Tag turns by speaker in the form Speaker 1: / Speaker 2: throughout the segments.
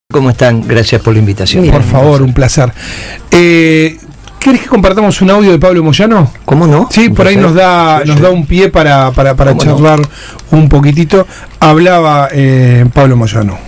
Speaker 1: ¿Cómo están? Gracias por la invitación.
Speaker 2: Por favor, un placer. ¿Querés que compartamos un audio de Pablo Moyano?
Speaker 1: ¿Cómo no?
Speaker 2: Sí, por ahí nos da un pie para charlar un poquitito. Hablaba Pablo Moyano.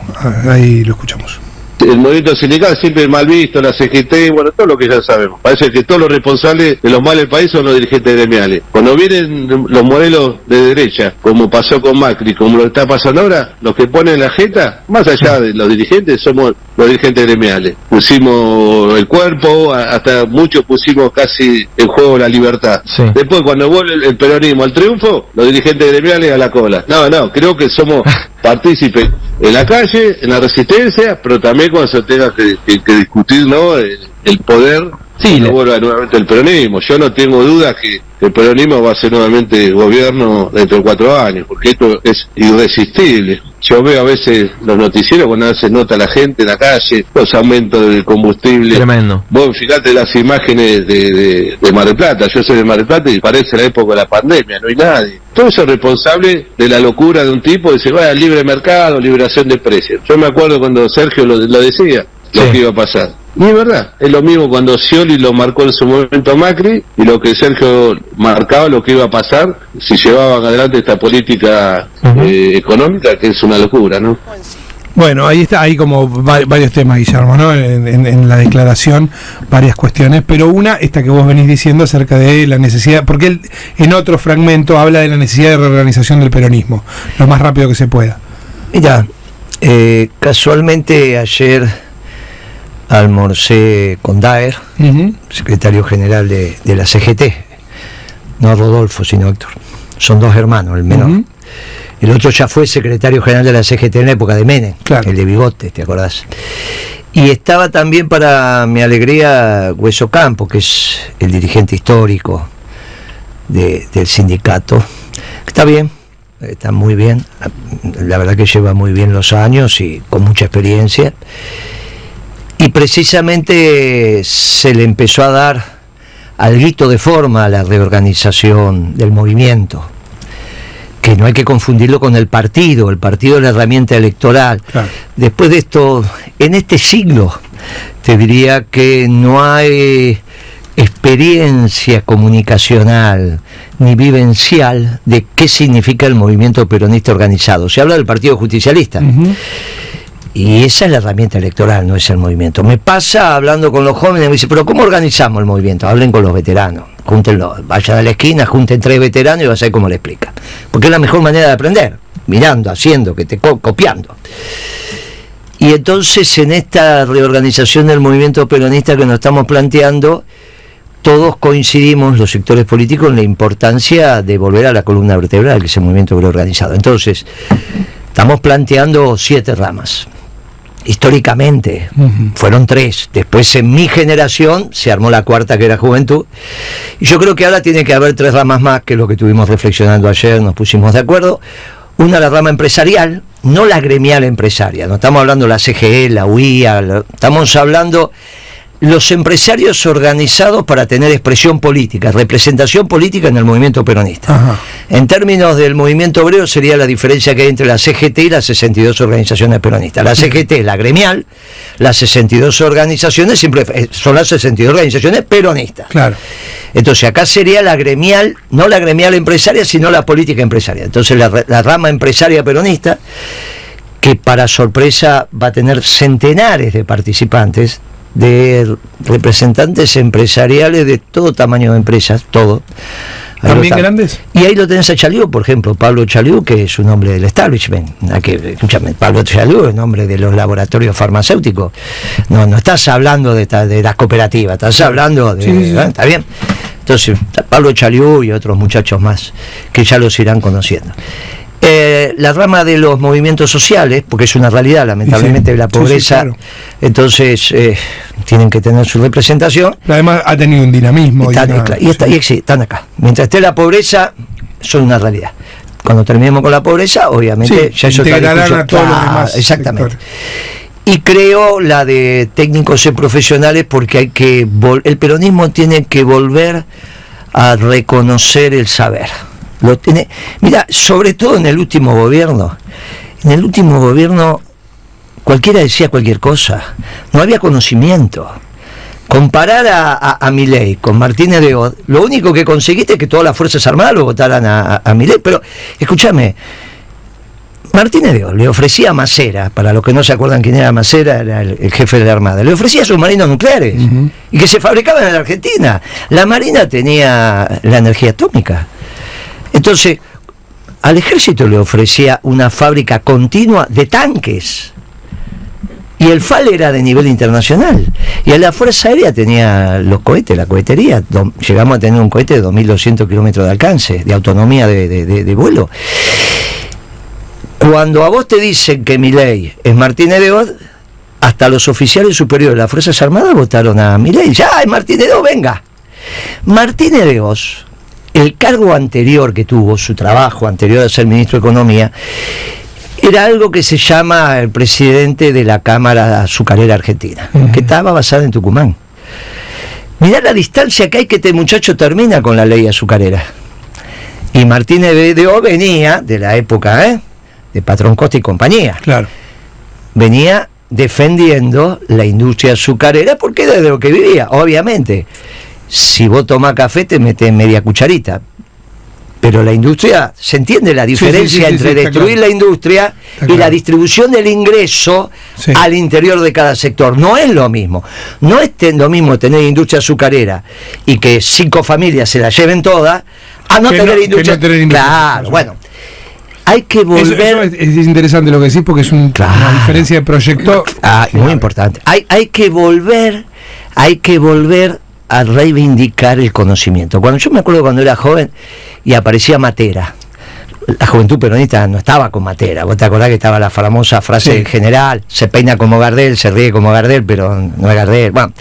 Speaker 2: Ahí lo escuchamos.
Speaker 3: El movimiento sindical siempre mal visto, la CGT, bueno, todo lo que ya sabemos. Parece que todos los responsables de los males del país son los dirigentes gremiales. Cuando vienen los modelos de derecha, como pasó con Macri, como lo está pasando ahora, los que ponen la jeta, más allá de los dirigentes, somos los dirigentes gremiales. Pusimos el cuerpo, hasta muchos pusimos casi en juego la libertad. Sí. Después, cuando vuelve el peronismo al triunfo, los dirigentes gremiales a la cola. No, creo que somos partícipes en la calle, en la resistencia, pero también cuando se tenga que discutir, ¿no?, el poder. Sí, no vuelva nuevamente el peronismo. Yo no tengo dudas que el peronismo va a ser nuevamente gobierno dentro de 4 años, porque esto es irresistible. Yo veo a veces los noticieros cuando a veces nota la gente en la calle, los aumentos del combustible. Tremendo. Vos fíjate las imágenes de Mar del Plata. Yo soy de Mar del Plata y parece la época de la pandemia, no hay nadie. Todo eso es responsable de la locura de un tipo que se va al libre mercado, liberación de precios. Yo me acuerdo cuando Sergio lo decía, lo que iba a pasar. Y es verdad, es lo mismo cuando Scioli lo marcó en su momento a Macri y lo que Sergio marcaba lo que iba a pasar si llevaban adelante esta política económica, que es una locura, ¿no?
Speaker 2: Bueno, ahí está, hay como varios temas, Guillermo, ¿no? En la declaración, varias cuestiones, pero una, esta que vos venís diciendo acerca de la necesidad, porque él en otro fragmento habla de la necesidad de reorganización del peronismo, lo más rápido que se pueda.
Speaker 1: Mira, casualmente ayer almorcé con Daer, secretario general de la CGT, no Rodolfo, sino Héctor. Son 2 hermanos, el menor. El otro ya fue secretario general de la CGT en la época de Menem, claro. El de bigote, ¿te acordás? Y estaba también, para mi alegría, Hueso Campo, que es el dirigente histórico del sindicato. Está bien, está muy bien, la verdad que lleva muy bien los años y con mucha experiencia. Y precisamente se le empezó a dar alguito de forma a la reorganización del movimiento, que no hay que confundirlo con el partido es la herramienta electoral. Claro. Después de esto, en este siglo, te diría que no hay experiencia comunicacional ni vivencial de qué significa el movimiento peronista organizado. Se habla del Partido Justicialista. Y esa es la herramienta electoral, no es el movimiento. Me pasa hablando con los jóvenes, me dice, pero ¿cómo organizamos el movimiento? Hablen con los veteranos, júntenlo, vayan a la esquina, junten 3 veteranos y vas a ver cómo le explica. Porque es la mejor manera de aprender, mirando, haciendo, que te copiando. Y entonces en esta reorganización del movimiento peronista que nos estamos planteando, todos coincidimos, los sectores políticos, en la importancia de volver a la columna vertebral, que es el movimiento reorganizado. Entonces, estamos planteando 7 ramas. Históricamente fueron 3, después en mi generación se armó la 4ª, que era juventud, y yo creo que ahora tiene que haber 3 ramas más, que es lo que estuvimos reflexionando ayer, nos pusimos de acuerdo. Una, la rama empresarial, no la gremial empresaria, no estamos hablando de la CGE, la UIA, estamos hablando los empresarios organizados para tener expresión política, representación política en el movimiento peronista. Ajá. En términos del movimiento obrero sería la diferencia que hay entre la CGT y las 62 organizaciones peronistas. La CGT es la gremial, las 62 organizaciones siempre son las 62 organizaciones peronistas. Claro. Entonces acá sería la gremial, no la gremial empresaria, sino la política empresaria. Entonces la rama empresaria peronista, que para sorpresa va a tener centenares de participantes, de representantes empresariales de todo tamaño de empresas, todo.
Speaker 2: ¿También grandes?
Speaker 1: Y ahí lo tenés a Chaliú, por ejemplo, Pablo Chaliú, que es un hombre del establishment. Escúchame, Pablo Chaliú es un hombre de los laboratorios farmacéuticos. No estás hablando de las cooperativas, estás hablando de... Sí. ¿Está bien? Entonces, Pablo Chaliú y otros muchachos más, que ya los irán conociendo. La rama de los movimientos sociales, porque es una realidad, lamentablemente, la pobreza, claro. Entonces tienen que tener su representación.
Speaker 2: Pero además ha tenido un dinamismo.
Speaker 1: Están acá. Mientras esté la pobreza, son una realidad. Cuando terminemos con la pobreza, obviamente, ya eso
Speaker 2: integrarán a todos los demás.
Speaker 1: Exactamente. Y creo la de técnicos y profesionales, porque el peronismo tiene que volver a reconocer el saber. Mira, sobre todo en el último gobierno, cualquiera decía cualquier cosa, no había conocimiento. Comparar a Milei con Martínez de Oz, lo único que conseguiste es que todas las Fuerzas Armadas lo votaran a Milei, pero escúchame, Martínez de Oz le ofrecía a Macera, para los que no se acuerdan quién era Macera, era el jefe de la Armada, le ofrecía submarinos nucleares, y que se fabricaban en la Argentina. La Marina tenía la energía atómica. Entonces, al ejército le ofrecía una fábrica continua de tanques. Y el FAL era de nivel internacional. Y a la Fuerza Aérea tenía los cohetes, la cohetería. Llegamos a tener un cohete de 2.200 kilómetros de alcance, de autonomía de vuelo. Cuando a vos te dicen que Milei es Martínez de Oz, hasta los oficiales superiores de las Fuerzas Armadas votaron a Milei. Ya, es Martínez de Oz, venga. Martínez de Oz, el cargo anterior que tuvo, su trabajo anterior a ser ministro de Economía, era algo que se llama el presidente de la Cámara Azucarera Argentina, que estaba basada en Tucumán. Mirá la distancia que hay que este muchacho termina con la ley azucarera. Y Martínez de Oz venía de la época de Patrón Costa y compañía.
Speaker 2: Claro.
Speaker 1: Venía defendiendo la industria azucarera porque era de lo que vivía. Obviamente, si vos tomás café te metés media cucharita. Pero la industria, se entiende la diferencia entre destruir la industria y la distribución del ingreso al interior de cada sector. No es lo mismo. No es lo mismo tener industria azucarera y que 5 familias se la lleven todas a no tener industria. Claro, bueno. Hay que volver.
Speaker 2: Eso es interesante lo que decís porque es una diferencia de proyecto.
Speaker 1: Muy importante. Hay que volver a reivindicar el conocimiento. Cuando yo me acuerdo cuando era joven y aparecía Matera, la juventud peronista no estaba con Matera. Vos te acordás que estaba la famosa frase del general: se peina como Gardel, se ríe como Gardel, pero no es Gardel. Bueno,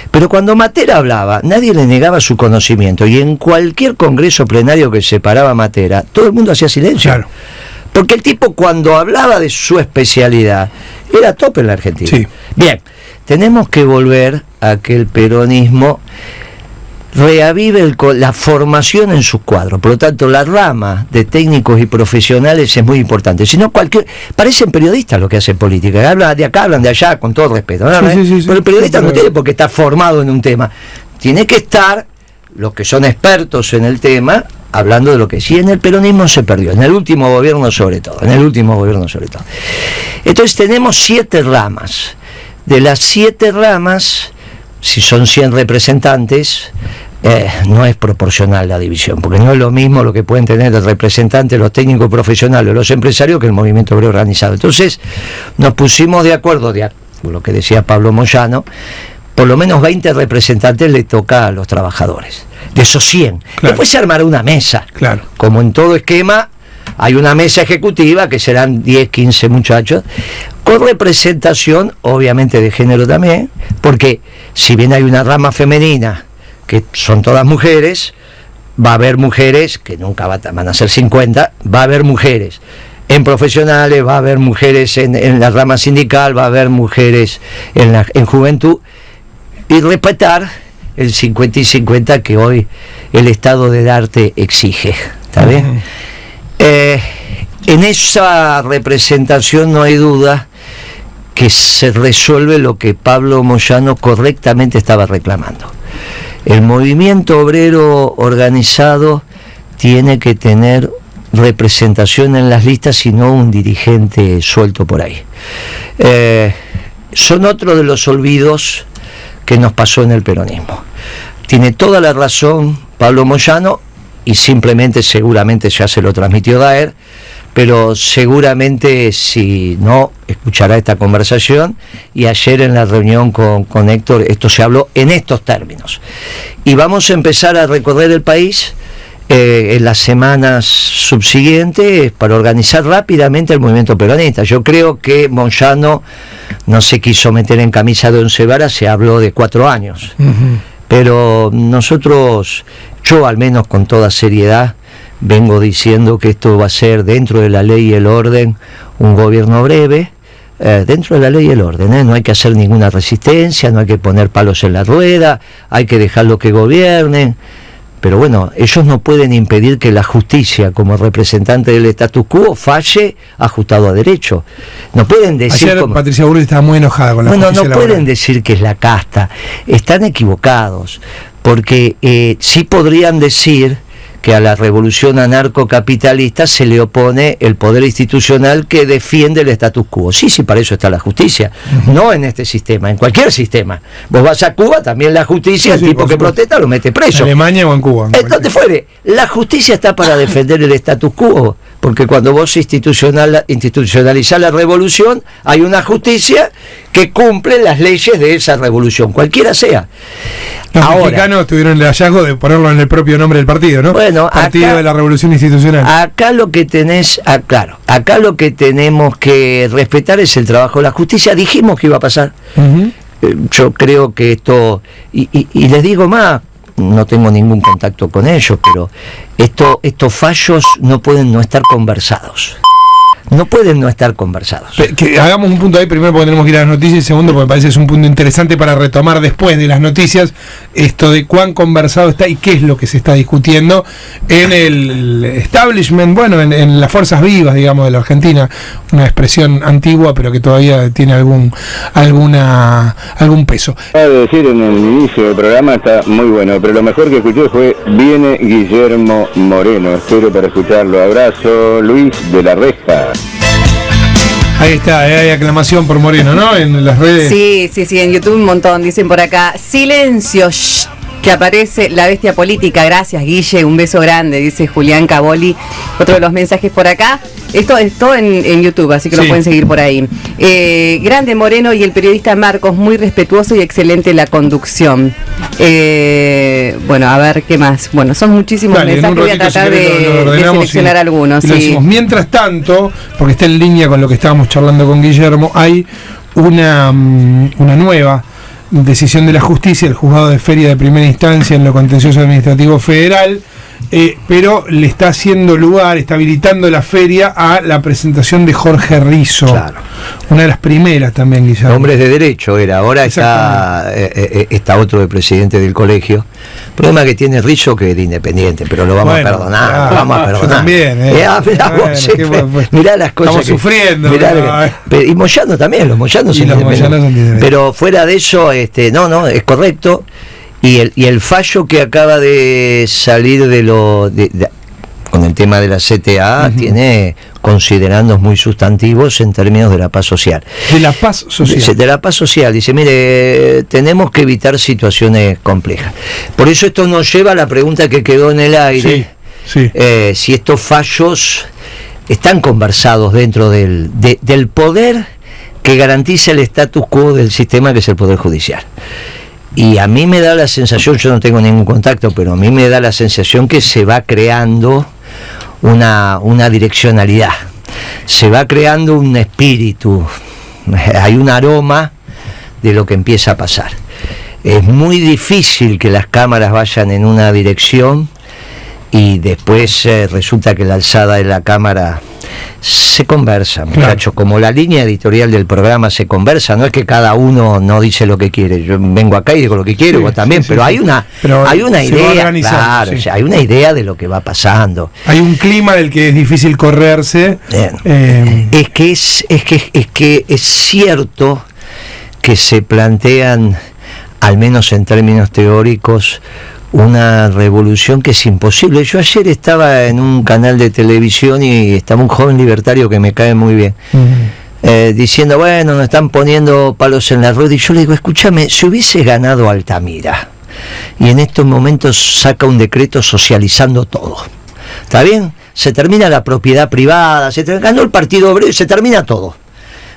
Speaker 1: pero cuando Matera hablaba, nadie le negaba su conocimiento, y en cualquier congreso plenario que se paraba Matera, todo el mundo hacía silencio. Claro. Porque el tipo, cuando hablaba de su especialidad, era top en la Argentina. Sí. Bien, tenemos que volver a que el peronismo reavive la formación en sus cuadros. Por lo tanto, la rama de técnicos y profesionales es muy importante. Si no, parecen periodistas los que hacen política. Hablan de acá, hablan de allá, con todo respeto, ¿no? Pero el periodista no tiene por qué estar formado en un tema. Tiene que estar los que son expertos en el tema, hablando de lo que sí. En el peronismo se perdió, en el último gobierno sobre todo. Entonces tenemos 7 ramas. De las 7 ramas, si son 100 representantes, no es proporcional la división, porque no es lo mismo lo que pueden tener los representantes, los técnicos profesionales, los empresarios, que el movimiento obrero organizado. Entonces nos pusimos de acuerdo, lo que decía Pablo Moyano, por lo menos 20 representantes le toca a los trabajadores, de esos 100. Claro. Después se armará una mesa, claro. Como en todo esquema, hay una mesa ejecutiva que serán 10, 15 muchachos, con representación obviamente de género también, porque si bien hay una rama femenina que son todas mujeres, va a haber mujeres, que nunca van a ser 50, va a haber mujeres en profesionales, va a haber mujeres en la rama sindical, va a haber mujeres en juventud, y respetar el 50 y 50 que hoy el estado del arte exige. ¿Está bien? En esa representación no hay duda que se resuelve lo que Pablo Moyano correctamente estaba reclamando. El movimiento obrero organizado tiene que tener representación en las listas y no un dirigente suelto por ahí. Son otro de los olvidos que nos pasó en el peronismo. Tiene toda la razón Pablo Moyano, y simplemente, seguramente ya se lo transmitió Daer, pero seguramente si no, escuchará esta conversación, y ayer en la reunión con Héctor, esto se habló en estos términos. Y vamos a empezar a recorrer el país en las semanas subsiguientes para organizar rápidamente el movimiento peronista. Yo creo que Moyano no se quiso meter en camisa de 11 varas, se habló de 4 años. Pero nosotros, yo al menos con toda seriedad, vengo diciendo que esto va a ser, dentro de la ley y el orden, un gobierno breve, dentro de la ley y el orden, no hay que hacer ninguna resistencia, no hay que poner palos en la rueda, hay que dejarlo que gobiernen, Pero bueno, ellos no pueden impedir que la justicia, como representante del status quo, falle ajustado a derecho. No pueden decir...
Speaker 2: Ayer Patricia Bullrich estaba muy enojada con la justicia
Speaker 1: no
Speaker 2: laboral.
Speaker 1: pueden decir que es la casta. Están equivocados. Porque sí podrían decir que a la revolución anarcocapitalista se le opone el poder institucional que defiende el status quo. Sí, para eso está la justicia. No en este sistema, en cualquier sistema. Vos vas a Cuba, también la justicia, el tipo que protesta lo mete preso.
Speaker 2: ¿En Alemania o en Cuba?
Speaker 1: Donde fuere. La justicia está para defender el status quo, porque cuando vos institucionalizás la revolución, hay una justicia que cumple las leyes de esa revolución, cualquiera sea.
Speaker 2: Los mexicanos tuvieron el hallazgo de ponerlo en el propio nombre del partido, ¿no?
Speaker 1: Bueno,
Speaker 2: Partido
Speaker 1: acá,
Speaker 2: de la Revolución Institucional.
Speaker 1: Acá lo que tenés, claro, acá lo que tenemos que respetar es el trabajo de la justicia. Dijimos que iba a pasar. Yo creo que esto, y les digo más, no tengo ningún contacto con ellos, pero estos fallos no pueden no estar conversados. No pueden no estar conversados.
Speaker 2: Que hagamos un punto ahí, primero porque tenemos que ir a las noticias, y segundo porque me parece que es un punto interesante para retomar después de las noticias esto de cuán conversado está y qué es lo que se está discutiendo en el establishment, bueno, en las fuerzas vivas, digamos, de la Argentina, una expresión antigua pero que todavía tiene algún peso.
Speaker 4: Acabo de decir en el inicio del programa, está muy bueno, pero lo mejor que escuché fue Viene Guillermo Moreno. Espero para escucharlo. Abrazo, Luis de la Reja.
Speaker 2: Ahí está, hay aclamación por Moreno, ¿no? En las redes.
Speaker 5: Sí, en YouTube un montón, dicen por acá. Silencio, que aparece la bestia política. Gracias, Guille, un beso grande, dice Julián Caboli. Otro de los mensajes por acá. Esto es todo en YouTube, así que lo pueden seguir por ahí. Grande Moreno y el periodista Marcos, muy respetuoso y excelente la conducción. Bueno, a ver, ¿qué más? Bueno, son muchísimos mensajes, voy a tratar de seleccionar algunos.
Speaker 2: Sí. Mientras tanto, porque está en línea con lo que estábamos charlando con Guillermo, hay una nueva decisión de la justicia, el juzgado de feria de primera instancia en lo contencioso administrativo federal, pero le está haciendo lugar, está habilitando la feria a la presentación de Jorge Rizzo.
Speaker 1: Claro.
Speaker 2: Una de las primeras también, Guillermo.
Speaker 1: Hombres de derecho era, ahora está otro de presidente del colegio. El problema que tiene Rizzo que es de independiente, pero lo vamos a perdonar,
Speaker 2: claro,
Speaker 1: lo vamos a perdonar.
Speaker 2: Yo también,
Speaker 1: mirá las cosas.
Speaker 2: Estamos sufriendo.
Speaker 1: Y Moyano también, los Moyanos son independientes. Pero fuera de eso, no, es correcto. Y el fallo que acaba de salir con el tema de la CTA tiene considerandos muy sustantivos en términos de la paz social.
Speaker 2: De la paz social.
Speaker 1: De la paz social. Dice, mire, tenemos que evitar situaciones complejas. Por eso esto nos lleva a la pregunta que quedó en el aire.
Speaker 2: Sí.
Speaker 1: Si estos fallos están conversados dentro del poder que garantiza el status quo del sistema, que es el Poder Judicial. Y a mí me da la sensación, yo no tengo ningún contacto, pero a mí me da la sensación que se va creando una direccionalidad, se va creando un espíritu, hay un aroma de lo que empieza a pasar. Es muy difícil que las cámaras vayan en una dirección y después resulta que la alzada de la cámara se conversa, muchachos, como la línea editorial del programa se conversa, no es que cada uno no dice lo que quiere, yo vengo acá y digo lo que quiero, vos también, pero hay una idea, claro, o sea, hay una idea de lo que va pasando.
Speaker 2: Hay un clima del que es difícil correrse.
Speaker 1: Es que es cierto que se plantean, al menos en términos teóricos, una revolución que es imposible. Yo ayer estaba en un canal de televisión y estaba un joven libertario que me cae muy bien, diciendo, bueno, nos están poniendo palos en la rueda, y yo le digo, escúchame, si hubiese ganado Altamira y en estos momentos saca un decreto socializando todo, ¿está bien? Se termina la propiedad privada, ganó el Partido Obrero y se termina todo.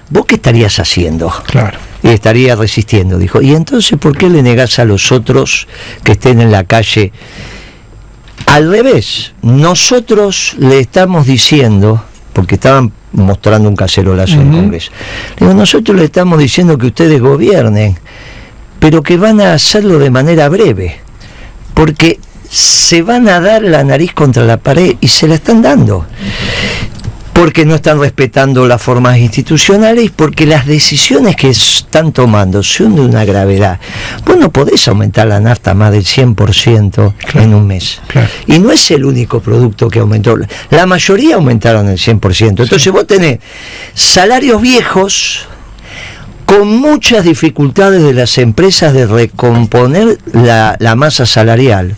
Speaker 1: ¿Vos qué estarías haciendo?
Speaker 2: Claro.
Speaker 1: Y estaría resistiendo, dijo. ¿Y entonces por qué le negás a los otros que estén en la calle? Al revés, nosotros le estamos diciendo, porque estaban mostrando un cacerolazo en el Congreso, digo, nosotros le estamos diciendo que ustedes gobiernen, pero que van a hacerlo de manera breve, porque se van a dar la nariz contra la pared y se la están dando. porque no están respetando las formas institucionales y porque las decisiones que están tomando son de una gravedad. Vos no podés aumentar la nafta más del 100% en un mes.
Speaker 2: Claro.
Speaker 1: Y no es el único producto que aumentó. La mayoría aumentaron el 100%. Entonces vos tenés salarios viejos con muchas dificultades de las empresas de recomponer la masa salarial.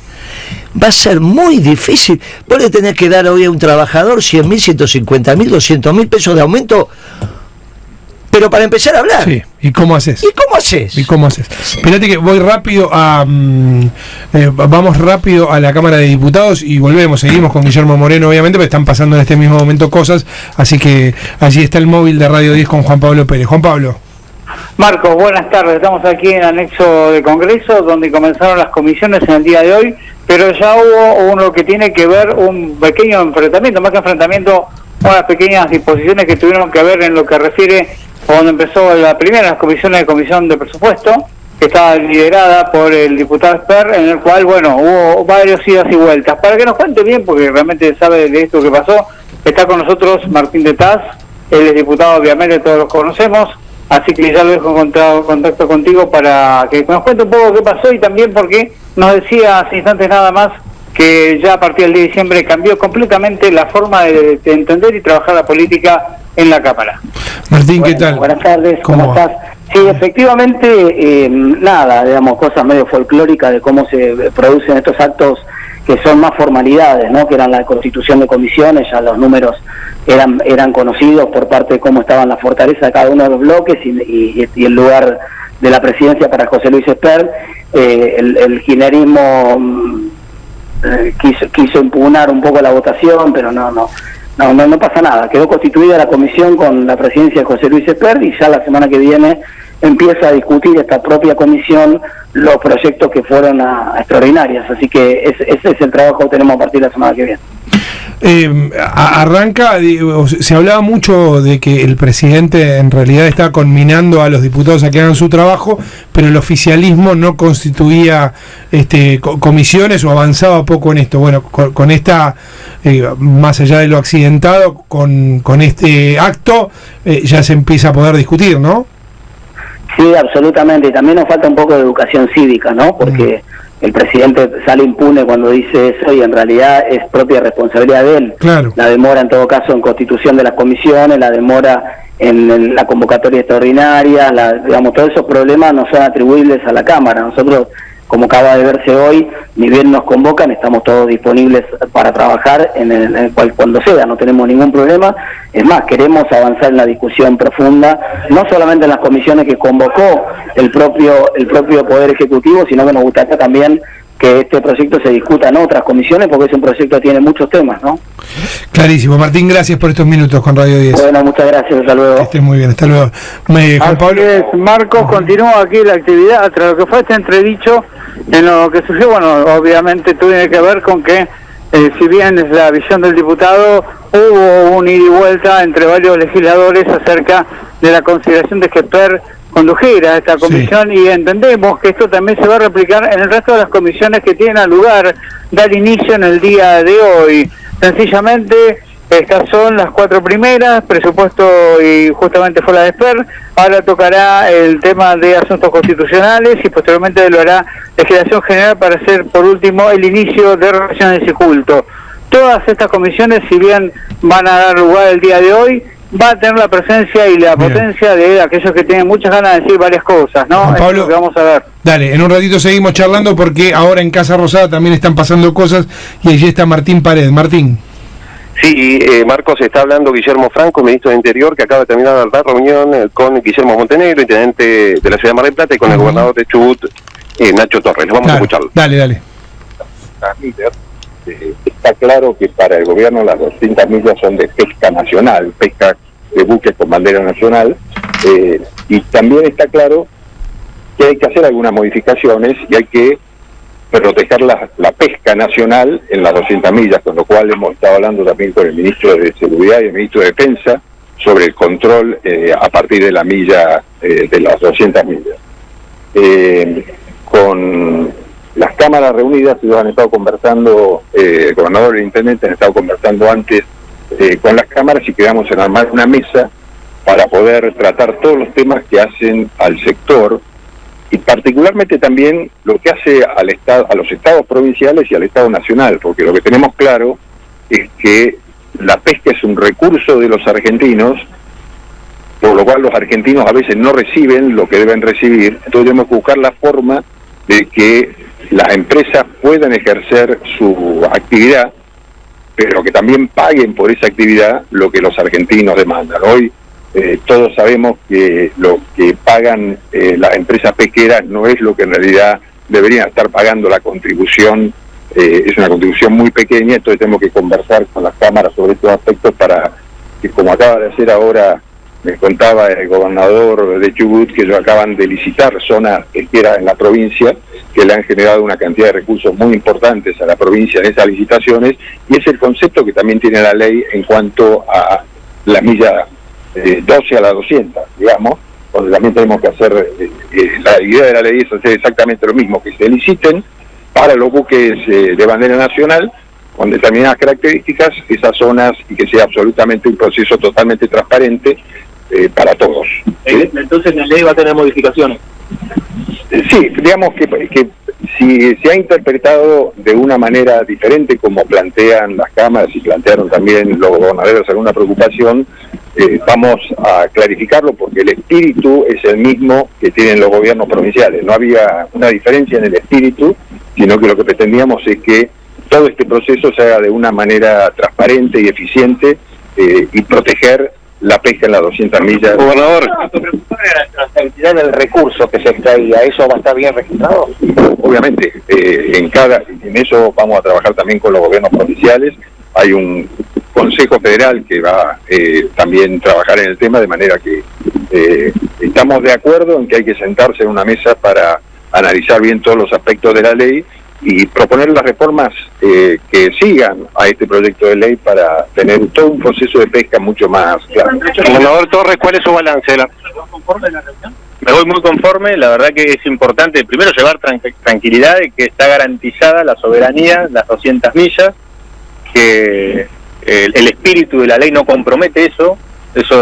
Speaker 1: Va a ser muy difícil. Vos le tenés que dar hoy a un trabajador 100.000, 150.000, 200.000 pesos de aumento, pero para empezar a hablar.
Speaker 2: Sí. ¿Y cómo haces?
Speaker 1: ¿Y cómo haces?
Speaker 2: Espérate que voy rápido a... vamos rápido a la Cámara de Diputados y volvemos. Seguimos con Guillermo Moreno, obviamente, porque están pasando en este mismo momento cosas. Así que allí está el móvil de Radio 10 con Juan Pablo Pérez. Juan Pablo.
Speaker 6: Marcos, buenas tardes. Estamos aquí en anexo de Congreso, donde comenzaron las comisiones en el día de hoy, pero ya hubo uno que tiene que ver un pequeño enfrentamiento, más que enfrentamiento, unas pequeñas disposiciones que tuvieron que ver en lo que refiere cuando empezó la primera, las comisiones de comisión de presupuesto, que estaba liderada por el diputado Esper, en el cual, bueno, hubo varios idas y vueltas. Para que nos cuente bien, porque realmente sabe de esto que pasó, está con nosotros Martín de Taz, él es diputado, obviamente todos los conocemos, así que ya lo dejo en contacto contigo para que nos cuente un poco qué pasó y también porque nos decía hace instantes nada más que ya a partir del 10 de diciembre cambió completamente la forma de entender y trabajar la política en la Cámara.
Speaker 2: Martín, ¿qué tal?
Speaker 7: Buenas tardes, ¿cómo estás? Sí, efectivamente, nada, digamos, cosas medio folclóricas de cómo se producen estos actos que son más formalidades, ¿no? Que eran la constitución de comisiones, ya los números eran conocidos por parte de cómo estaban las fortalezas de cada uno de los bloques y el lugar de la presidencia para José Luis Esper. El kirchnerismo quiso impugnar un poco la votación, pero no pasa nada. Quedó constituida la comisión con la presidencia de José Luis Esper y ya la semana que viene empieza a discutir esta propia comisión los proyectos que fueron a extraordinarias. Así que ese es el trabajo que tenemos a partir de la semana que viene.
Speaker 2: Arranca, se hablaba mucho de que el presidente en realidad estaba conminando a los diputados a que hagan su trabajo, pero el oficialismo no constituía comisiones o avanzaba poco en esto. Bueno, con esta, más allá de lo accidentado, con este acto, ya se empieza a poder discutir, ¿no?
Speaker 7: Sí, absolutamente. Y también nos falta un poco de educación cívica, ¿no? Porque el presidente sale impune cuando dice eso y en realidad es propia responsabilidad de él.
Speaker 2: Claro.
Speaker 7: La demora en todo caso en constitución de las comisiones, la demora en la convocatoria extraordinaria, digamos, todos esos problemas no son atribuibles a la Cámara. Nosotros, como acaba de verse hoy, ni bien nos convocan, estamos todos disponibles para trabajar en el cual cuando sea, no tenemos ningún problema. Es más, queremos avanzar en la discusión profunda, no solamente en las comisiones que convocó el propio Poder Ejecutivo, sino que nos gustaría también que este proyecto se discuta en otras comisiones, porque es un proyecto que tiene muchos temas, ¿no?
Speaker 2: Clarísimo. Martín, gracias por estos minutos con Radio 10.
Speaker 7: Bueno, muchas gracias, hasta luego.
Speaker 2: Que estés muy bien, hasta luego. Juan Pablo.
Speaker 6: Marcos, continúa aquí la actividad, tras lo que fue este entredicho, en lo que surgió, bueno, obviamente tiene que ver con que, si bien es la visión del diputado, hubo un ida y vuelta entre varios legisladores acerca de la consideración de que Esper condujera esta comisión, sí. Y entendemos que esto también se va a replicar en el resto de las comisiones que tienen lugar, dar inicio en el día de hoy. Sencillamente, estas son las 4 primeras, presupuesto y justamente fue la de Esper. Ahora tocará el tema de asuntos constitucionales y posteriormente lo hará legislación general para hacer por último el inicio de relaciones y culto. Todas estas comisiones, si bien van a dar lugar el día de hoy, va a tener la presencia y la potencia de aquellos que tienen muchas ganas de decir varias cosas, ¿no?
Speaker 2: Juan Pablo,
Speaker 6: es lo que vamos a ver.
Speaker 2: Dale, en un ratito seguimos charlando porque ahora en Casa Rosada también están pasando cosas y allí está Martín Paredes. Martín.
Speaker 8: Sí, Marcos, está hablando Guillermo Franco, ministro de Interior, que acaba de terminar la reunión con Guillermo Montenegro, intendente de la ciudad de Mar del Plata, y con el gobernador de Chubut, Nacho Torres. Vamos a escucharlo.
Speaker 2: Dale.
Speaker 4: Está claro que para el gobierno las 200 millas son de pesca nacional, pesca de buques con bandera nacional, y también está claro que hay que hacer algunas modificaciones y hay que proteger la pesca nacional en las 200 millas, con lo cual hemos estado hablando también con el ministro de Seguridad y el ministro de Defensa sobre el control a partir de la milla, de las 200 millas. Con las cámaras reunidas, ellos han estado conversando, el gobernador y el intendente han estado conversando antes con las cámaras y quedamos en armar una mesa para poder tratar todos los temas que hacen al sector y particularmente también lo que hace al Estado, a los estados provinciales y al Estado nacional, porque lo que tenemos claro es que la pesca es un recurso de los argentinos, por lo cual los argentinos a veces no reciben lo que deben recibir, entonces tenemos que buscar la forma de que las empresas puedan ejercer su actividad, pero que también paguen por esa actividad lo que los argentinos demandan. Hoy todos sabemos que lo que pagan las empresas pesqueras no es lo que en realidad deberían estar pagando la contribución, es una contribución muy pequeña, entonces tenemos que conversar con las cámaras sobre estos aspectos para que, como acaba de hacer ahora, me contaba el gobernador de Chubut, que ellos acaban de licitar zonas pesqueras en la provincia, que le han generado una cantidad de recursos muy importantes a la provincia en esas licitaciones, y es el concepto que también tiene la ley en cuanto a la milla 12 a la 200, digamos, donde también tenemos que hacer, la idea de la ley es hacer exactamente lo mismo, que se liciten para los buques de bandera nacional, con determinadas características, esas zonas, y que sea absolutamente un proceso totalmente transparente para todos.
Speaker 9: Entonces la ley va a tener modificaciones.
Speaker 4: Sí, digamos que si se ha interpretado de una manera diferente, como plantean las cámaras y plantearon también los gobernadores alguna preocupación, vamos a clarificarlo porque el espíritu es el mismo que tienen los gobiernos provinciales. No había una diferencia en el espíritu, sino que lo que pretendíamos es que todo este proceso se haga de una manera transparente y eficiente y proteger la pesca en las 200 millas.
Speaker 9: Gobernador, la trazabilidad del recurso que se extraía, ¿eso va a estar bien registrado?
Speaker 4: Obviamente, en eso vamos a trabajar también con los gobiernos provinciales. Hay un Consejo Federal que va también a trabajar en el tema, de manera que estamos de acuerdo en que hay que sentarse en una mesa para analizar bien todos los aspectos de la ley y proponer las reformas que sigan a este proyecto de ley para tener todo un proceso de pesca mucho más claro.
Speaker 8: Gobernador Torres, ¿cuál es su balance?
Speaker 9: ¿Estás conforme en la reunión?
Speaker 8: Me voy muy conforme, la verdad que es importante primero llevar tranquilidad de que está garantizada la soberanía, las 200 millas, que el espíritu de la ley no compromete eso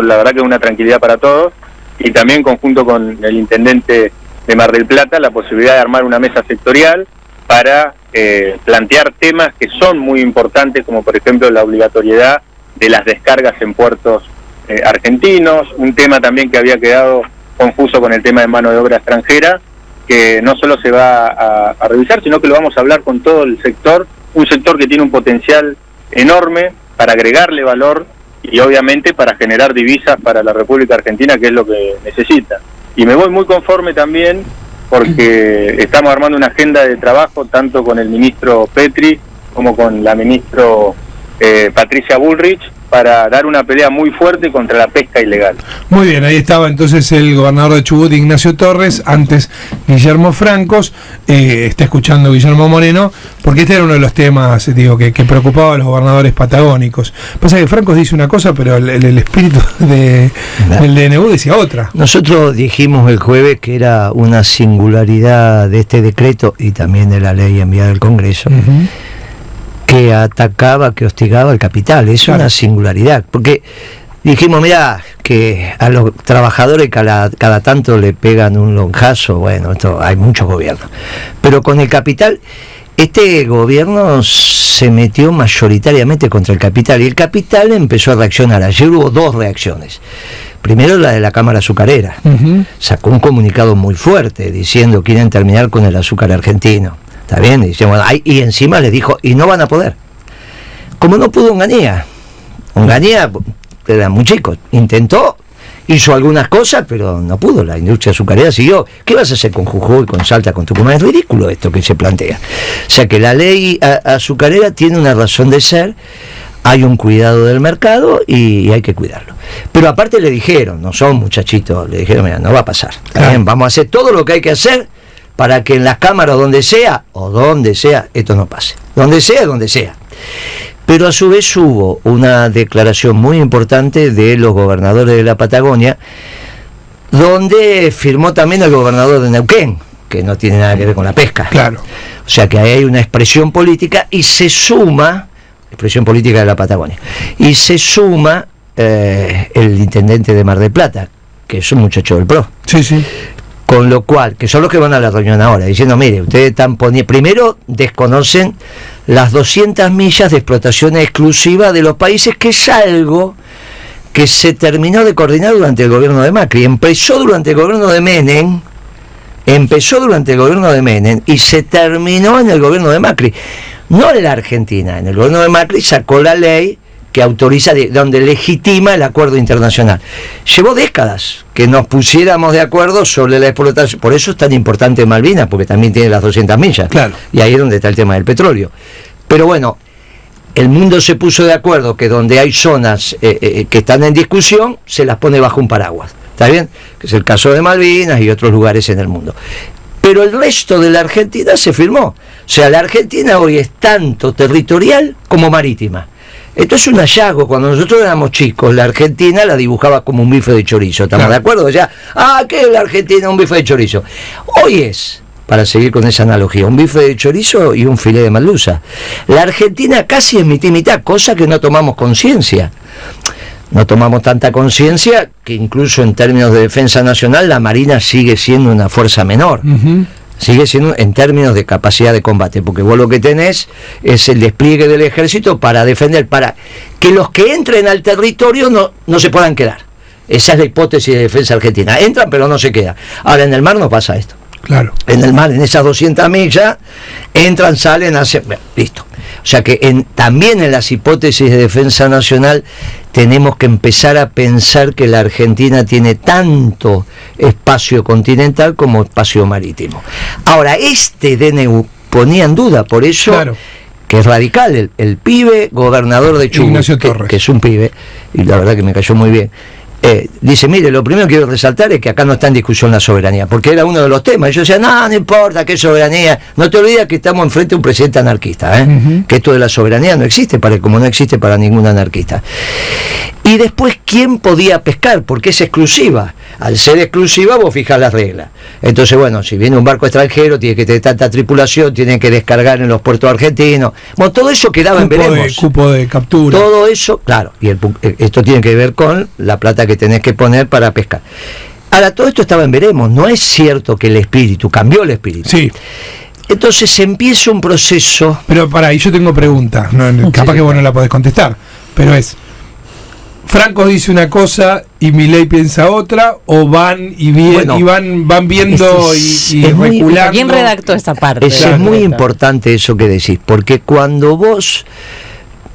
Speaker 8: la verdad que es una tranquilidad para todos, y también conjunto con el intendente de Mar del Plata la posibilidad de armar una mesa sectorial para plantear temas que son muy importantes, como por ejemplo la obligatoriedad de las descargas en puertos argentinos, un tema también que había quedado confuso con el tema de mano de obra extranjera, que no solo se va a revisar, sino que lo vamos a hablar con todo el sector, un sector que tiene un potencial enorme para agregarle valor y obviamente para generar divisas para la República Argentina, que es lo que necesita. Y me voy muy conforme también porque estamos armando una agenda de trabajo tanto con el ministro Petri como con la ministra Patricia Bullrich, para dar una pelea muy fuerte contra la pesca ilegal.
Speaker 2: Muy bien, ahí estaba entonces el gobernador de Chubut, Ignacio Torres, antes Guillermo Francos, está escuchando Guillermo Moreno, porque este era uno de los temas, que preocupaba a los gobernadores patagónicos. Pasa que Francos dice una cosa, pero el espíritu del DNU decía otra.
Speaker 1: Nosotros dijimos el jueves que era una singularidad de este decreto y también de la ley enviada al Congreso, que atacaba, que hostigaba al capital. Es una singularidad, porque dijimos, mira, que a los trabajadores cada tanto le pegan un lonjazo, bueno, esto hay muchos gobiernos, pero con el capital, este gobierno se metió mayoritariamente contra el capital, y el capital empezó a reaccionar. Ayer hubo dos reacciones. Primero la de la Cámara Azucarera, sacó un comunicado muy fuerte diciendo que quieren terminar con el azúcar argentino. Está bien, y encima les dijo, y no van a poder. Como no pudo Onganía era muy chico, intentó, hizo algunas cosas, pero no pudo, la industria azucarera siguió. ¿Qué vas a hacer con Jujuy, con Salta, con Tucumán? Es ridículo esto que se plantea. O sea que la ley azucarera tiene una razón de ser, hay un cuidado del mercado y hay que cuidarlo. Pero aparte le dijeron, no son muchachitos, le dijeron, mira, no va a pasar. Bien, vamos a hacer todo lo que hay que hacer para que en las cámaras donde sea, esto no pase. Donde sea. Pero a su vez hubo una declaración muy importante de los gobernadores de la Patagonia, donde firmó también el gobernador de Neuquén, que no tiene nada que ver con la pesca.
Speaker 2: Claro.
Speaker 1: O sea que ahí hay una expresión política y se suma expresión política de la Patagonia. Y se suma el intendente de Mar del Plata, que es un muchacho del PRO.
Speaker 2: Sí, sí.
Speaker 1: Con lo cual, que son los que van a la reunión ahora, diciendo, mire, ustedes están poniendo, primero desconocen las 200 millas de explotación exclusiva de los países, que es algo que se terminó de coordinar durante el gobierno de Macri. Empezó durante el gobierno de Menem y se terminó en el gobierno de Macri. No en la Argentina, en el gobierno de Macri sacó la ley que autoriza, donde legitima el acuerdo internacional. Llevó décadas que nos pusiéramos de acuerdo sobre la explotación. Por eso es tan importante Malvinas, porque también tiene las 200 millas.
Speaker 2: Claro.
Speaker 1: Y ahí es donde está el tema del petróleo. Pero bueno, el mundo se puso de acuerdo que donde hay zonas que están en discusión, se las pone bajo un paraguas. ¿Está bien? Que es el caso de Malvinas y otros lugares en el mundo. Pero el resto de la Argentina se firmó. O sea, la Argentina hoy es tanto territorial como marítima. Esto es un hallazgo. Cuando nosotros éramos chicos, la Argentina la dibujaba como un bife de chorizo. ¿Estamos de acuerdo? Ya, ¿qué es la Argentina? Un bife de chorizo. Hoy es, para seguir con esa analogía, un bife de chorizo y un filé de merluza. La Argentina casi es mitad y mitad, cosa que no tomamos conciencia. No tomamos tanta conciencia que incluso en términos de defensa nacional la Marina sigue siendo una fuerza menor. Sigue siendo en términos de capacidad de combate, porque vos lo que tenés es el despliegue del ejército para defender, para que los que entren al territorio no se puedan quedar. Esa es la hipótesis de defensa argentina. Entran pero no se quedan. Ahora en el mar no pasa esto.
Speaker 2: Claro.
Speaker 1: En el mar, en esas 200 millas, entran, salen, hacen... Bueno, listo. O sea que también en las hipótesis de defensa nacional tenemos que empezar a pensar que la Argentina tiene tanto espacio continental como espacio marítimo. Ahora, este DNU ponía en duda, por eso...
Speaker 2: Claro.
Speaker 1: Que es radical, el pibe gobernador de Chubut, que es un pibe, y la verdad que me cayó muy bien. Dice, mire, lo primero que quiero resaltar es que acá no está en discusión la soberanía, porque era uno de los temas. Y yo decía, no importa qué soberanía, no te olvides que estamos enfrente de un presidente anarquista, que esto de la soberanía no existe, como no existe para ningún anarquista. Y después, ¿quién podía pescar? Porque es exclusiva. Al ser exclusiva, vos fijás las reglas. Entonces, bueno, si viene un barco extranjero, tiene que tener tanta tripulación, tiene que descargar en los puertos argentinos. Bueno, todo eso quedaba en veremos.
Speaker 2: Cupo de captura.
Speaker 1: Todo eso, claro, y esto tiene que ver con la plata que tenés que poner para pescar. Ahora, todo esto estaba en veremos. No es cierto que el espíritu, cambió el espíritu.
Speaker 2: Sí.
Speaker 1: Entonces empieza un proceso...
Speaker 2: Pero ahí yo tengo pregunta, capaz que vos no la podés contestar, pero es... Franco dice una cosa y Milei piensa otra, o van y van viendo y reculando.
Speaker 5: ¿Quién redactó esta parte?
Speaker 1: Es muy importante eso que decís, porque cuando vos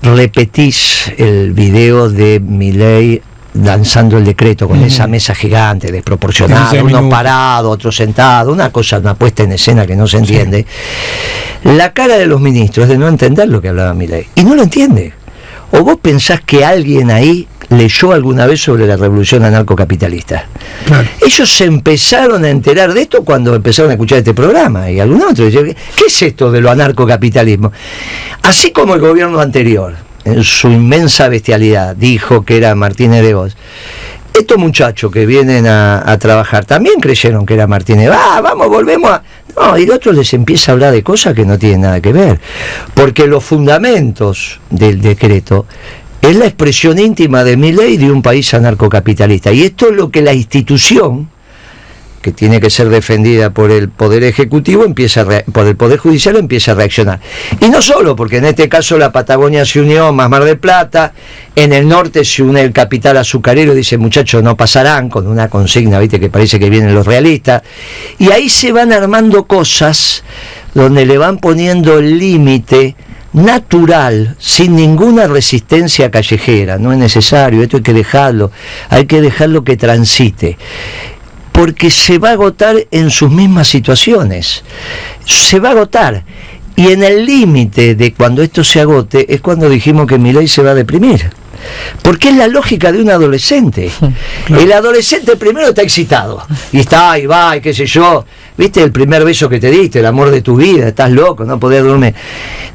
Speaker 1: repetís el video de Milei lanzando el decreto con esa mesa gigante, desproporcionada, uno parado, otro sentado, una puesta en escena que no se entiende, la cara de los ministros es de no entender lo que hablaba Milei, y no lo entiende. ¿O vos pensás que alguien ahí leyó alguna vez sobre la revolución anarcocapitalista?
Speaker 2: Claro.
Speaker 1: Ellos se empezaron a enterar de esto cuando empezaron a escuchar este programa, y algún otro decía, ¿qué es esto de lo anarcocapitalismo? Así como el gobierno anterior, en su inmensa bestialidad, dijo que era Martínez de Hoz, estos muchachos que vienen a trabajar también creyeron que era Martínez. Vamos, volvemos a... No, y el otro les empieza a hablar de cosas que no tienen nada que ver. Porque los fundamentos del decreto es la expresión íntima de Milei de un país anarcocapitalista. Y esto es lo que la institución, que tiene que ser defendida por el Poder Ejecutivo, por el Poder Judicial, empieza a reaccionar. Y no solo, porque en este caso la Patagonia se unió más Mar del Plata, en el norte se une el capital azucarero, dice, muchachos, no pasarán, con una consigna, viste, que parece que vienen los realistas, y ahí se van armando cosas donde le van poniendo el límite natural, sin ninguna resistencia callejera. No es necesario, esto hay que dejarlo que transite, porque se va a agotar en sus mismas situaciones, se va a agotar, y en el límite de cuando esto se agote es cuando dijimos que Milei se va a deprimir, porque es la lógica de un adolescente. Claro. El adolescente primero está excitado, y está, y va, y qué sé yo, viste el primer beso que te diste, el amor de tu vida, estás loco, no podés dormir.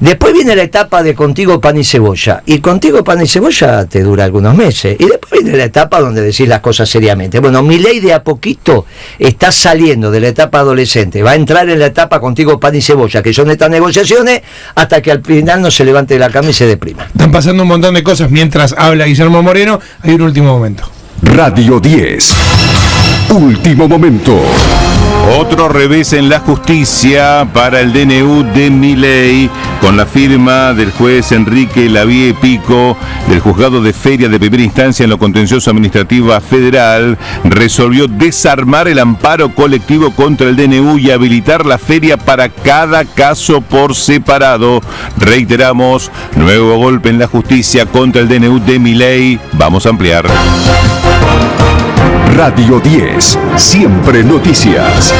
Speaker 1: Después viene la etapa de contigo pan y cebolla, y contigo pan y cebolla te dura algunos meses, y después viene la etapa donde decís las cosas seriamente. Bueno, Milei de a poquito está saliendo de la etapa adolescente, va a entrar en la etapa contigo pan y cebolla, que son estas negociaciones, hasta que al final no se levante de la cama y se deprima.
Speaker 2: Están pasando un montón de cosas mientras habla Guillermo Moreno. Hay un último momento.
Speaker 10: Radio 10. Último momento.
Speaker 11: Otro revés en la justicia para el DNU de Milei, con la firma del juez Enrique Lavie Pico del juzgado de Feria de primera instancia en lo contencioso administrativa federal, resolvió desarmar el amparo colectivo contra el DNU y habilitar la feria para cada caso por separado. Reiteramos, nuevo golpe en la justicia contra el DNU de Milei. Vamos a ampliar.
Speaker 10: Radio 10, siempre noticias.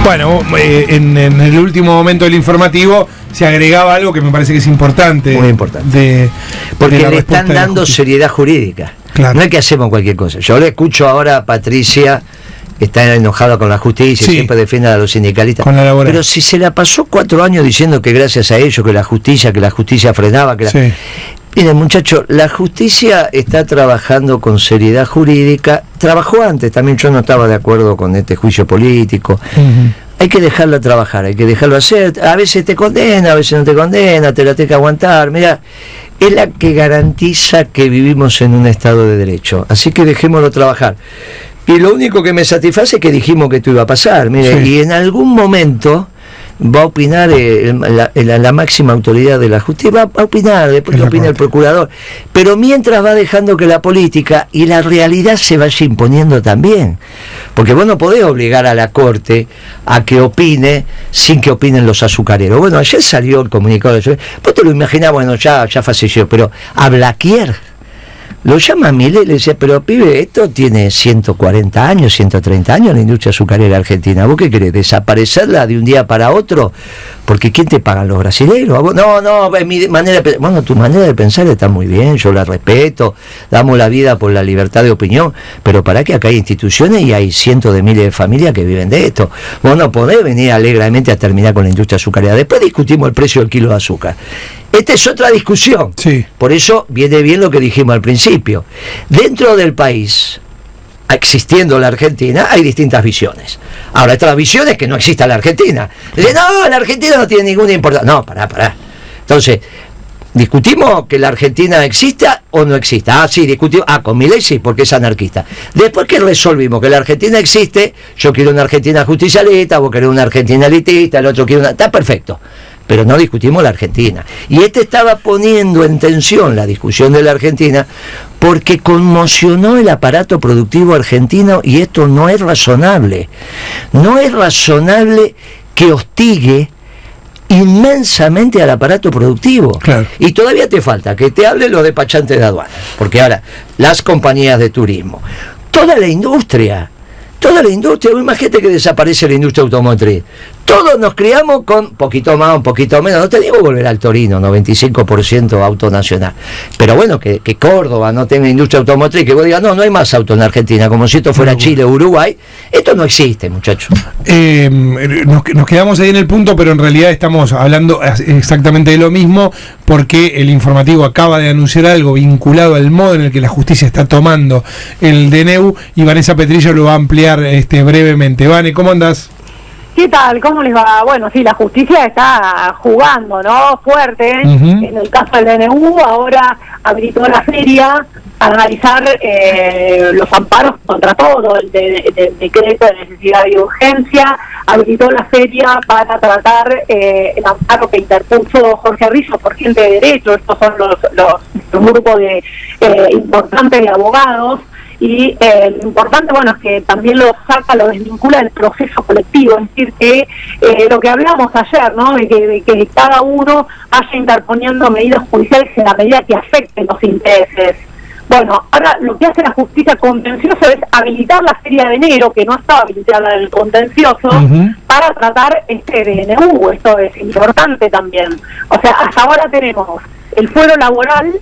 Speaker 2: Bueno, en el último momento del informativo se agregaba algo que me parece que es importante.
Speaker 1: Muy importante. Porque le están dando seriedad jurídica.
Speaker 2: Claro.
Speaker 1: No es que hacemos cualquier cosa. Yo le escucho ahora a Patricia, está enojada con la justicia, sí, siempre defiende a los sindicalistas. Pero si se la pasó 4 años diciendo que gracias a ellos, que la justicia frenaba,
Speaker 2: Sí.
Speaker 1: Miren, muchachos, la justicia está trabajando con seriedad jurídica. Trabajó antes, también yo no estaba de acuerdo con este juicio político. Hay que dejarla trabajar, hay que dejarlo hacer. A veces te condena, a veces no te condena, te la tenés que aguantar. Mira, es la que garantiza que vivimos en un Estado de Derecho. Así que dejémoslo trabajar. Y lo único que me satisface es que dijimos que esto iba a pasar. Mire, sí. Y en algún momento va a opinar la máxima autoridad de la justicia, va a opinar, después que opina el procurador, pero mientras va dejando que la política y la realidad se vaya imponiendo también, porque vos no podés obligar a la Corte a que opine sin que opinen los azucareros. Bueno, ayer salió el comunicado, vos te lo imaginás, bueno, ya falleció, pero a Blaquier lo llama Milei y le decía, pero pibe, esto tiene 140 años, 130 años la industria azucarera argentina. ¿Vos qué querés? ¿Desaparecerla de un día para otro? Porque ¿quién te pagan, los brasileños? No, es mi manera de pensar. Bueno, tu manera de pensar está muy bien, yo la respeto, damos la vida por la libertad de opinión, pero para que acá hay instituciones y hay cientos de miles de familias que viven de esto. Vos no podés venir alegremente a terminar con la industria azucarera. Después discutimos el precio del kilo de azúcar. Esta es otra discusión.
Speaker 2: Sí.
Speaker 1: Por eso viene bien lo que dijimos al principio. Dentro del país, existiendo la Argentina, hay distintas visiones. Ahora, esta visión es que no exista la Argentina. Dicen, no, la Argentina no tiene ninguna importancia. No, pará. Entonces, discutimos que la Argentina exista o no exista. Sí, discutimos. Con Milei sí, porque es anarquista. Después que resolvimos que la Argentina existe, yo quiero una Argentina justicialista, vos querés una Argentina elitista, el otro quiere una... Está perfecto. Pero no discutimos la Argentina. Y estaba poniendo en tensión la discusión de la Argentina porque conmocionó el aparato productivo argentino, y esto no es razonable. No es razonable que hostigue inmensamente al aparato productivo.
Speaker 2: Claro.
Speaker 1: Y todavía te falta que te hable los despachantes de aduanas, porque ahora las compañías de turismo, toda la industria, imagínate que desaparece la industria automotriz. Todos nos criamos con poquito más, un poquito menos. No te digo volver al Torino, 95% auto nacional. Pero bueno, que Córdoba no tenga industria automotriz, que vos digas, no hay más auto en Argentina, como si esto fuera Chile o Uruguay. Esto no existe, muchachos.
Speaker 2: Nos quedamos ahí en el punto, pero en realidad estamos hablando exactamente de lo mismo, porque el informativo acaba de anunciar algo vinculado al modo en el que la justicia está tomando el DNU, y Vanessa Petrillo lo va a ampliar brevemente. Vane, ¿cómo andás?
Speaker 12: ¿Qué tal? ¿Cómo les va? Bueno, sí, la justicia está jugando, ¿no? Fuerte. En el caso del DNU, ahora habilitó la feria a analizar los amparos contra todo, el decreto de necesidad y urgencia. Habilitó la feria para tratar el amparo que interpuso Jorge Rizzo por gente de derecho. Estos son un grupo de importantes de abogados. Y lo importante, bueno, es que también lo desvincula del proceso colectivo, es decir, que lo que hablamos ayer, ¿no? De que cada uno vaya interponiendo medidas judiciales en la medida que afecten los intereses. Bueno, ahora lo que hace la justicia contenciosa es habilitar la feria de enero, que no estaba habilitada en el contencioso, para tratar este DNU. Esto es importante también. O sea, hasta ahora tenemos el fuero laboral,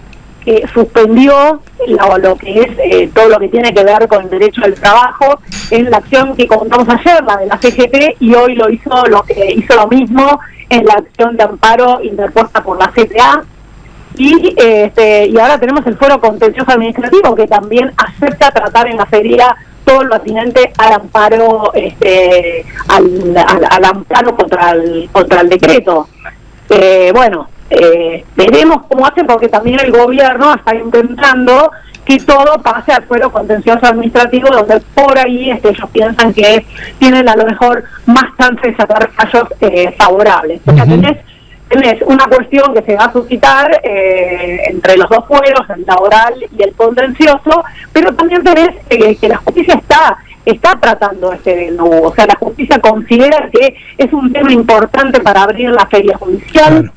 Speaker 12: suspendió lo que es todo lo que tiene que ver con el derecho al trabajo en la acción que contamos ayer, la de la CGT, y hoy hizo lo mismo en la acción de amparo interpuesta por la CTA. Y ahora tenemos el fuero contencioso administrativo, que también acepta tratar en la feria todo lo atinente al amparo, al amparo contra el decreto. Veremos cómo hacen, porque también el gobierno está intentando que todo pase al fuero contencioso administrativo, donde por ahí ellos piensan que tienen a lo mejor más chance de sacar fallos favorables. O sea, tenés una cuestión que se va a suscitar entre los dos fueros, el laboral y el contencioso, pero también tenés que la justicia está tratando DNU. O sea, la justicia considera que es un tema importante para abrir la feria judicial,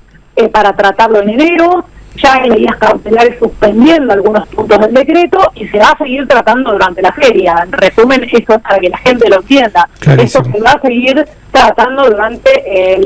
Speaker 12: para tratarlo en enero. Ya hay medidas cautelares suspendiendo algunos puntos del decreto y se va a seguir tratando durante la feria. En resumen, eso es para que la gente lo entienda. Clarísimo. Eso se va a seguir tratando durante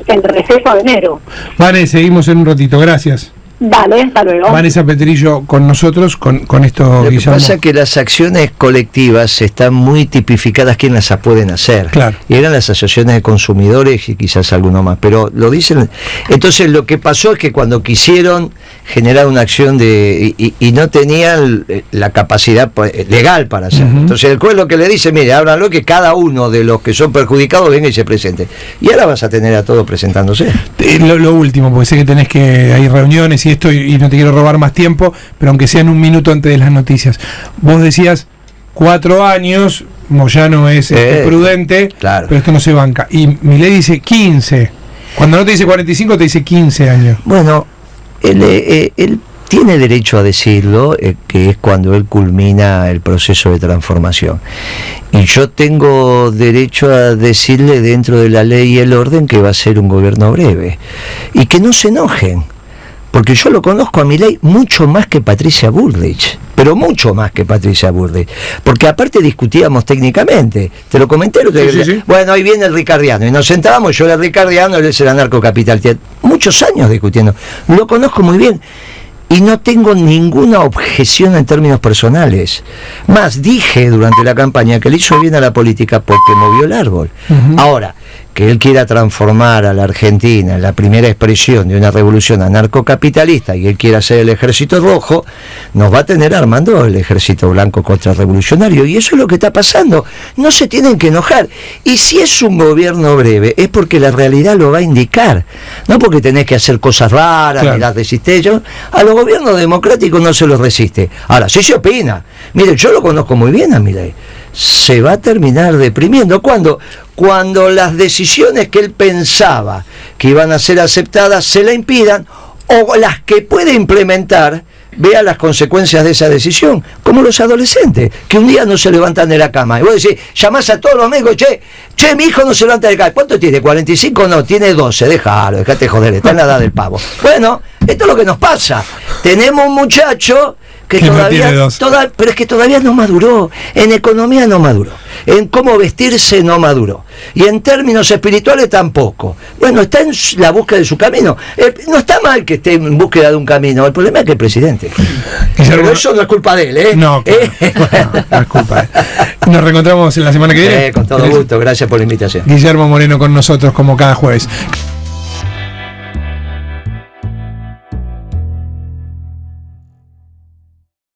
Speaker 12: el receso de enero.
Speaker 2: Vale, seguimos en un ratito. Gracias.
Speaker 12: Dale, hasta luego.
Speaker 2: Vanessa Petrillo con nosotros, con esto,
Speaker 1: Lo que
Speaker 2: Guillermo.
Speaker 1: pasa es que las acciones colectivas están muy tipificadas quién las pueden hacer.
Speaker 2: Claro.
Speaker 1: Y eran las asociaciones de consumidores y quizás alguno más, pero lo dicen. Entonces lo que pasó es que cuando quisieron generar una acción y no tenían la capacidad legal para hacerlo. Entonces el juez lo que le dice, mire, háblanlo, que cada uno de los que son perjudicados venga y se presente. Y ahora vas a tener a todos presentándose.
Speaker 2: Lo último, porque sé que tenés que hay reuniones y esto, y no te quiero robar más tiempo, pero aunque sea en un minuto antes de las noticias. Vos decías 4 años, Moyano es prudente,
Speaker 1: claro,
Speaker 2: pero esto no se banca. Y Milei dice 15. Cuando no te dice 45, te dice 15 años.
Speaker 1: Bueno, él tiene derecho a decirlo, que es cuando él culmina el proceso de transformación. Y yo tengo derecho a decirle, dentro de la ley y el orden, que va a ser un gobierno breve. Y que no se enojen, porque yo lo conozco a Milei mucho más que Patricia Bullrich, pero mucho más que Patricia Bullrich, porque aparte discutíamos técnicamente, te lo comenté el otro día.
Speaker 2: Sí.
Speaker 1: Bueno, ahí viene el ricardiano, y nos sentábamos, yo era ricardiano, él era anarcocapital, muchos años discutiendo, lo conozco muy bien, y no tengo ninguna objeción en términos personales. Más, dije durante la campaña que le hizo bien a la política porque movió el árbol. Ahora, que él quiera transformar a la Argentina en la primera expresión de una revolución anarcocapitalista y él quiera hacer el ejército rojo, nos va a tener armando el ejército blanco contrarrevolucionario, y eso es lo que está pasando. No se tienen que enojar, y si es un gobierno breve es porque la realidad lo va a indicar, no porque tenés que hacer cosas raras,
Speaker 2: claro,
Speaker 1: ni las resistís. A los gobiernos democráticos no se los resiste. Ahora, sí se opina. Mire, yo lo conozco muy bien a Milei. Se va a terminar deprimiendo. Cuando las decisiones que él pensaba que iban a ser aceptadas se la impidan, o las que puede implementar vea las consecuencias de esa decisión, como los adolescentes que un día no se levantan de la cama, y vos decís, llamás a todos los médicos, che, mi hijo no se levanta de la cama. ¿Cuánto tiene? 45, no, tiene 12, dejate joder, está en la edad del pavo. Bueno, esto es lo que nos pasa. Tenemos un muchacho que todavía, pero es que todavía no maduró, en economía no maduró, en cómo vestirse no maduró, y en términos espirituales tampoco. Bueno, está en la búsqueda de su camino. No está mal que esté en búsqueda de un camino, el problema es que el presidente. Pero eso no es culpa de él, ¿eh?
Speaker 2: No, claro, no es culpa de él. Nos reencontramos en la semana que viene.
Speaker 1: Con todo gusto, gracias por la invitación.
Speaker 2: Guillermo Moreno con nosotros como cada jueves.